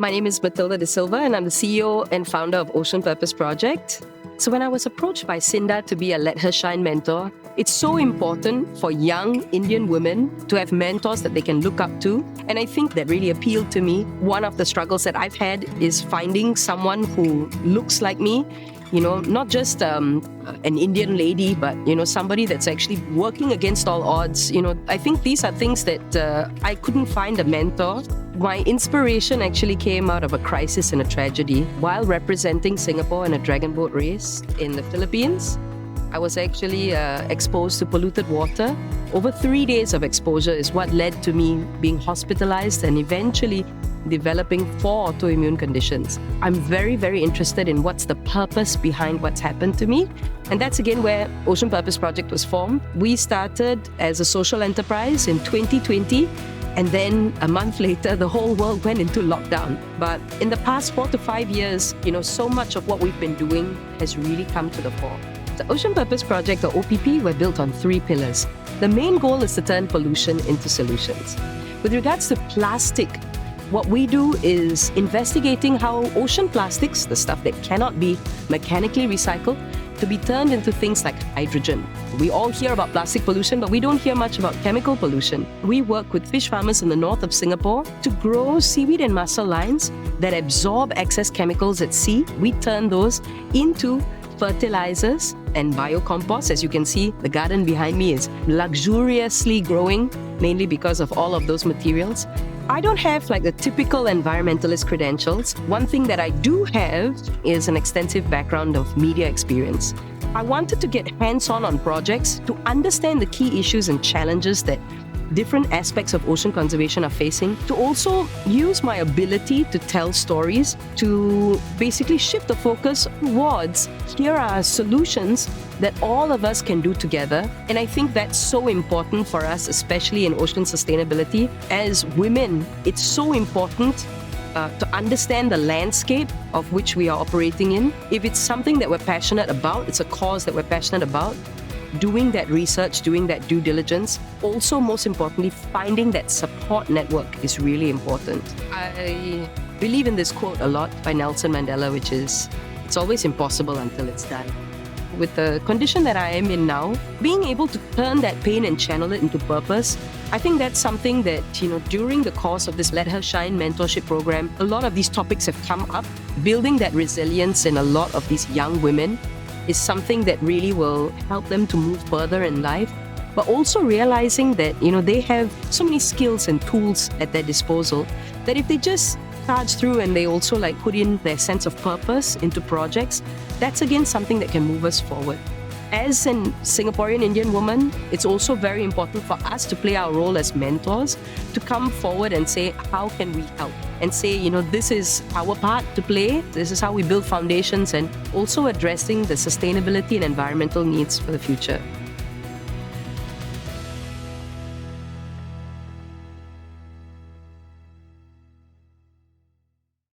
My name is Matilda de Silva, and I'm the CEO and founder of Ocean Purpose Project. So when I was approached by 𝐎�𝐿𝐴 to be a Let Her Shine mentor, it's so important for young Indian women to have mentors that they can look up to. And I think that really appealed to me. One of the struggles that I've had is finding someone who looks like me, not just an Indian lady, but, somebody that's actually working against all odds. I think these are things that I couldn't find a mentor. My inspiration actually came out of a crisis and a tragedy. While representing Singapore in a dragon boat race in the Philippines, I was actually exposed to polluted water. Over 3 days of exposure is what led to me being hospitalized and eventually developing 4 autoimmune conditions. I'm very, very interested in what's the purpose behind what's happened to me. And that's again where Ocean Purpose Project was formed. We started as a social enterprise in 2020. And then a month later, the whole world went into lockdown. But in the past 4 to 5 years, so much of what we've been doing has really come to the fore. The Ocean Purpose Project, or OPP, were built on 3 pillars. The main goal is to turn pollution into solutions. With regards to plastic, what we do is investigating how ocean plastics, the stuff that cannot be mechanically recycled, to be turned into things like hydrogen. We all hear about plastic pollution, but we don't hear much about chemical pollution. We work with fish farmers in the north of Singapore to grow seaweed and mussel lines that absorb excess chemicals at sea. We turn those into fertilizers and biocompost. As you can see, the garden behind me is luxuriously growing, mainly because of all of those materials. I don't have the typical environmentalist credentials. One thing that I do have is an extensive background of media experience. I wanted to get hands-on projects to understand the key issues and challenges that different aspects of ocean conservation are facing, to also use my ability to tell stories, to basically shift the focus towards here are solutions that all of us can do together. And I think that's so important for us, especially in ocean sustainability. As women, it's so important to understand the landscape of which we are operating in. If it's something that we're passionate about, it's a cause that we're passionate about, doing that research, doing that due diligence. Also, most importantly, finding that support network is really important. I believe in this quote a lot by Nelson Mandela, which is, it's always impossible until it's done. With the condition that I am in now, being able to turn that pain and channel it into purpose, I think that's something that, during the course of this Let Her Shine mentorship program, a lot of these topics have come up. Building that resilience in a lot of these young women is something that really will help them to move further in life, but also realizing that, they have so many skills and tools at their disposal that if they just charge through and they also put in their sense of purpose into projects, that's again something that can move us forward. As a Singaporean Indian woman, it's also very important for us to play our role as mentors, to come forward and say, how can we help? And say, this is our part to play, this is how we build foundations, and also addressing the sustainability and environmental needs for the future.